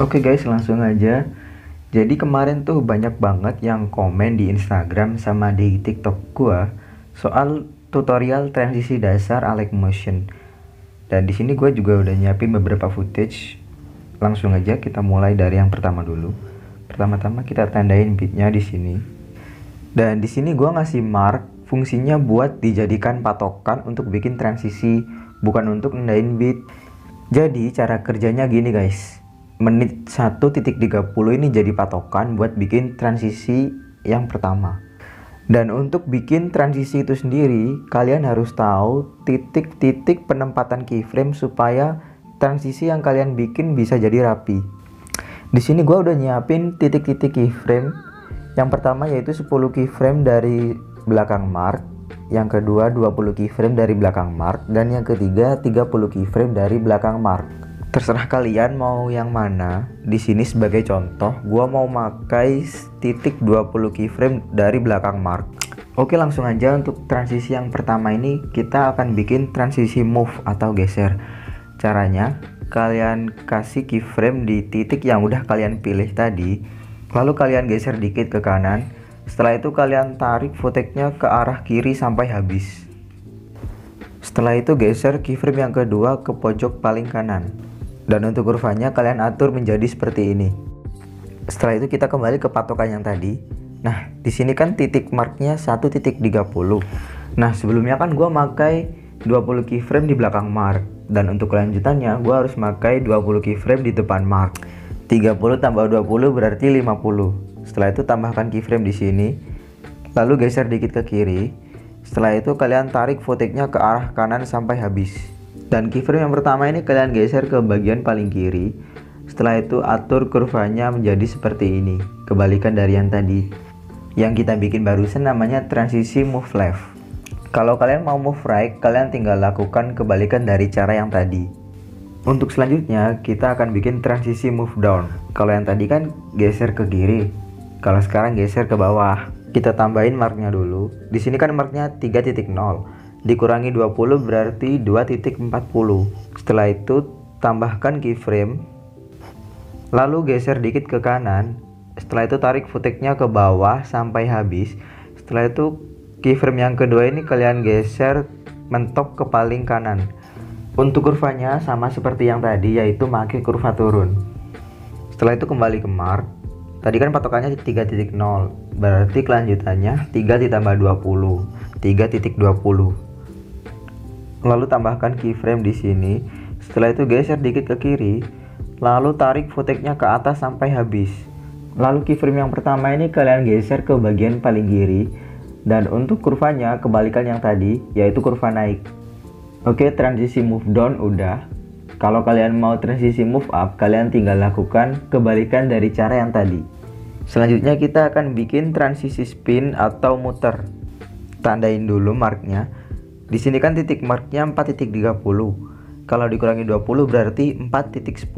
Oke guys, langsung aja. Jadi kemarin tuh banyak banget yang komen di Instagram sama di TikTok gua soal tutorial transisi dasar Alex Motion. Dan di sini gua juga udah nyiapin beberapa footage. Langsung aja kita mulai dari yang pertama dulu. Pertama-tama kita tandain beatnya di sini. Dan di sini gua ngasih mark, fungsinya buat dijadikan patokan untuk bikin transisi, bukan untuk nandain beat. Jadi cara kerjanya gini guys. Menit 1.30 ini jadi patokan buat bikin transisi yang pertama. Dan untuk bikin transisi itu sendiri, kalian harus tahu titik-titik penempatan keyframe supaya transisi yang kalian bikin bisa jadi rapi. Di sini gua udah nyiapin titik-titik keyframe. Yang pertama yaitu 10 keyframe dari belakang mark, yang kedua 20 keyframe dari belakang mark, dan yang ketiga 30 keyframe dari belakang mark. Terserah kalian mau yang mana. Di sini sebagai contoh, gua mau pakai titik 20 keyframe dari belakang mark. Oke, langsung aja untuk transisi yang pertama ini kita akan bikin transisi move atau geser. Caranya, kalian kasih keyframe di titik yang udah kalian pilih tadi, lalu kalian geser dikit ke kanan. Setelah itu kalian tarik footage-nya ke arah kiri sampai habis. Setelah itu geser keyframe yang kedua ke pojok paling kanan. Dan untuk kurvanya kalian atur menjadi seperti ini. Setelah itu kita kembali ke patokan yang tadi. Nah, di sini kan titik marknya 1.30. Nah, sebelumnya kan gua pakai 20 keyframe di belakang mark, dan untuk kelanjutannya gua harus pakai 20 keyframe di depan mark. 30 tambah 20 berarti 50. Setelah itu tambahkan keyframe di sini. Lalu geser dikit ke kiri. Setelah itu kalian tarik footage-nya ke arah kanan sampai habis. Dan keyframe yang pertama ini kalian geser ke bagian paling kiri. Setelah itu atur kurvanya menjadi seperti ini, kebalikan dari yang tadi. Yang kita bikin barusan namanya transisi move left. Kalau kalian mau move right, kalian tinggal lakukan kebalikan dari cara yang tadi. Untuk selanjutnya kita akan bikin transisi move down. Kalau yang tadi kan geser ke kiri, kalau sekarang geser ke bawah. Kita tambahin marknya dulu. Di sini kan marknya 3.0. Dikurangi 20 berarti 2.40. Setelah itu tambahkan keyframe, lalu geser dikit ke kanan. Setelah itu tarik footage-nya ke bawah sampai habis. Setelah itu keyframe yang kedua ini kalian geser mentok ke paling kanan. Untuk kurvanya sama seperti yang tadi, yaitu pakai kurva turun. Setelah itu kembali ke mark. Tadi kan patokannya 3.0, berarti kelanjutannya 3 ditambah 20, 3.20. Lalu tambahkan keyframe di sini. Setelah itu geser dikit ke kiri, lalu tarik footage-nya ke atas sampai habis. Lalu keyframe yang pertama ini kalian geser ke bagian paling kiri, dan untuk kurvanya kebalikan yang tadi, yaitu kurva naik. Oke, transisi move down udah. Kalau kalian mau transisi move up, kalian tinggal lakukan kebalikan dari cara yang tadi. Selanjutnya kita akan bikin transisi spin atau muter. Tandain dulu marknya. Di sini kan titik marknya 4.30. Kalau dikurangi 20 berarti 4.10.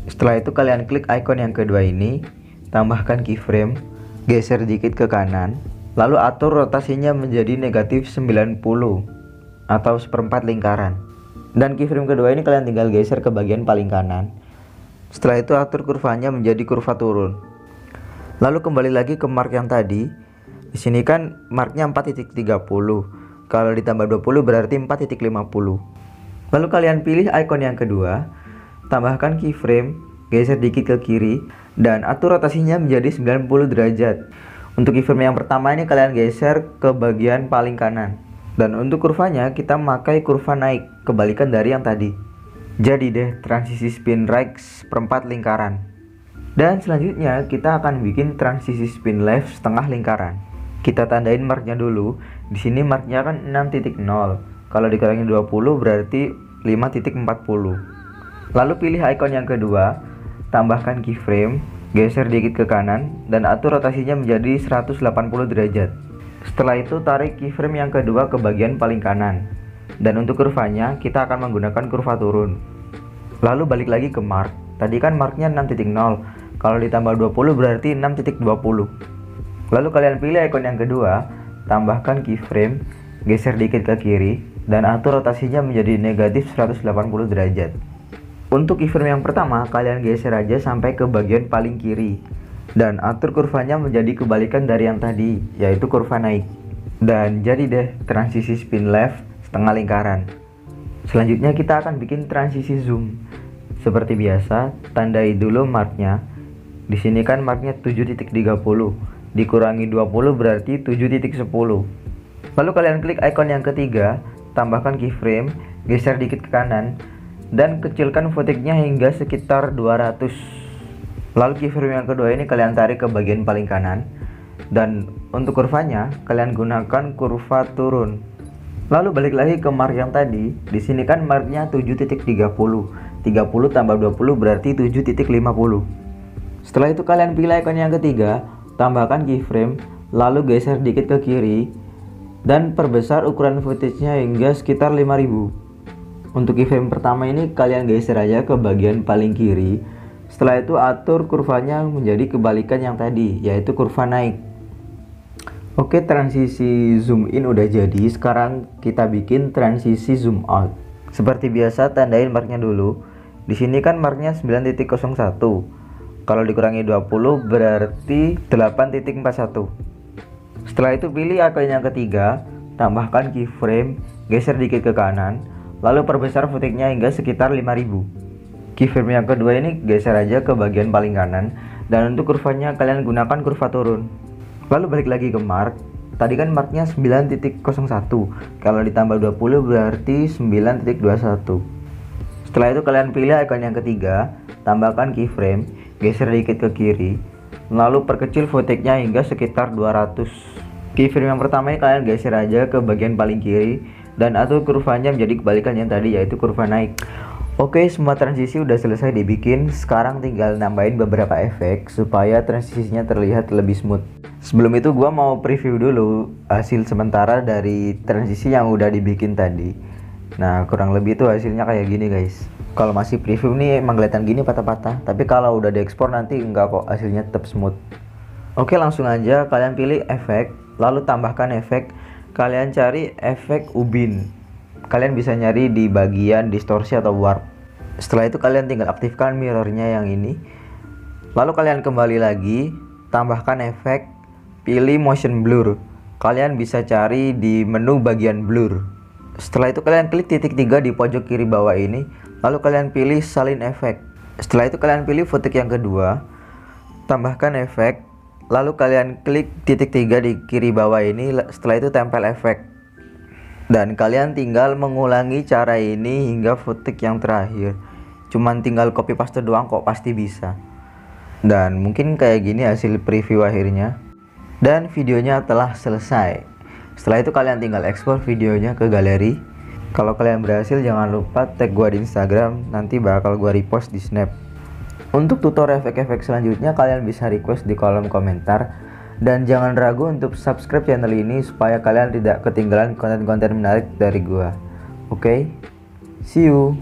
Setelah itu kalian klik icon yang kedua ini, tambahkan keyframe, geser dikit ke kanan, lalu atur rotasinya menjadi negatif 90 atau seperempat lingkaran. Dan keyframe kedua ini kalian tinggal geser ke bagian paling kanan. Setelah itu atur kurvanya menjadi kurva turun. Lalu kembali lagi ke mark yang tadi. Di sini kan marknya 4.30. Kalau ditambah 20 berarti 4.50. Lalu kalian pilih icon yang kedua, tambahkan keyframe, geser dikit ke kiri, dan atur rotasinya menjadi 90 derajat. Untuk keyframe yang pertama ini kalian geser ke bagian paling kanan. Dan untuk kurvanya kita memakai kurva naik, kebalikan dari yang tadi. Jadi deh transisi spin right seperempat lingkaran. Dan selanjutnya kita akan bikin transisi spin left setengah lingkaran. Kita tandain marknya dulu. Di sini marknya kan 6.0. Kalau dikurangi 20 berarti 5.40. Lalu pilih icon yang kedua, tambahkan keyframe, geser dikit ke kanan, dan atur rotasinya menjadi 180 derajat. Setelah itu tarik keyframe yang kedua ke bagian paling kanan. Dan untuk kurvanya kita akan menggunakan kurva turun. Lalu balik lagi ke mark. Tadi kan marknya 6.0. Kalau ditambah 20 berarti 6.20. Lalu kalian pilih icon yang kedua, tambahkan keyframe, geser dikit ke kiri, dan atur rotasinya menjadi negatif 180 derajat. Untuk keyframe yang pertama, kalian geser aja sampai ke bagian paling kiri. Dan atur kurvanya menjadi kebalikan dari yang tadi, yaitu kurva naik. Dan jadi deh transisi spin left setengah lingkaran. Selanjutnya kita akan bikin transisi zoom. Seperti biasa, tandai dulu marknya. Di sini kan marknya 7.30, dikurangi 20 berarti 7.10. Lalu kalian klik icon yang ketiga, tambahkan keyframe, geser dikit ke kanan, dan kecilkan footage-nya hingga sekitar 200. Lalu keyframe yang kedua ini kalian tarik ke bagian paling kanan, dan untuk kurvanya kalian gunakan kurva turun. Lalu balik lagi ke mark yang tadi. Di sini kan marknya 7.30. 30 tambah 20 berarti 7.50. Setelah itu kalian pilih icon yang ketiga, tambahkan keyframe, lalu geser dikit ke kiri dan perbesar ukuran footage-nya hingga sekitar 5000. Untuk keyframe pertama ini kalian geser aja ke bagian paling kiri. Setelah itu atur kurvanya menjadi kebalikan yang tadi, yaitu kurva naik. Oke, transisi zoom in udah jadi. Sekarang kita bikin transisi zoom out. Seperti biasa, tandain marknya dulu. Di sini kan marknya 9.01. Kalau dikurangi 20 berarti 8.41. Setelah itu pilih icon yang ketiga, tambahkan keyframe, geser dikit ke kanan, lalu perbesar footage-nya hingga sekitar 5000. Keyframe yang kedua ini geser aja ke bagian paling kanan, dan untuk kurvanya kalian gunakan kurva turun. Lalu balik lagi ke mark. Tadi kan marknya 9.01. Kalau ditambah 20 berarti 9.21. Setelah itu kalian pilih icon yang ketiga, tambahkan keyframe, geser dikit ke kiri, lalu perkecil footage-nya hingga sekitar 200. Keyframe yang pertama ini kalian geser aja ke bagian paling kiri, dan atur kurvanya menjadi kebalikan yang tadi, yaitu kurva naik. Oke, semua transisi udah selesai dibikin. Sekarang tinggal nambahin beberapa efek supaya transisinya terlihat lebih smooth. Sebelum itu gua mau preview dulu hasil sementara dari transisi yang udah dibikin tadi. Nah, kurang lebih tuh hasilnya kayak gini guys. Kalau masih preview nih emang kelihatan gini patah-patah, tapi kalau udah diekspor nanti enggak kok, hasilnya tetap smooth. Oke, langsung aja kalian pilih efek, lalu tambahkan efek. Kalian cari efek ubin. Kalian bisa nyari di bagian distorsi atau warp. Setelah itu kalian tinggal aktifkan mirrornya yang ini. Lalu kalian kembali lagi, tambahkan efek, pilih motion blur. Kalian bisa cari di menu bagian blur. Setelah itu kalian klik titik 3 di pojok kiri bawah ini, lalu kalian pilih salin efek. Setelah itu kalian pilih footage yang kedua, tambahkan efek, lalu kalian klik titik 3 di kiri bawah ini. Setelah itu tempel efek. Dan kalian tinggal mengulangi cara ini hingga footage yang terakhir. Cuman tinggal copy paste doang kok, pasti bisa. Dan mungkin kayak gini hasil preview akhirnya. Dan videonya telah selesai. Setelah itu kalian tinggal ekspor videonya ke galeri. Kalau kalian berhasil jangan lupa tag gua di Instagram, nanti bakal gua repost di Snap. Untuk tutorial efek-efek selanjutnya kalian bisa request di kolom komentar. Dan jangan ragu untuk subscribe channel ini supaya kalian tidak ketinggalan konten-konten menarik dari gua. Oke? See you.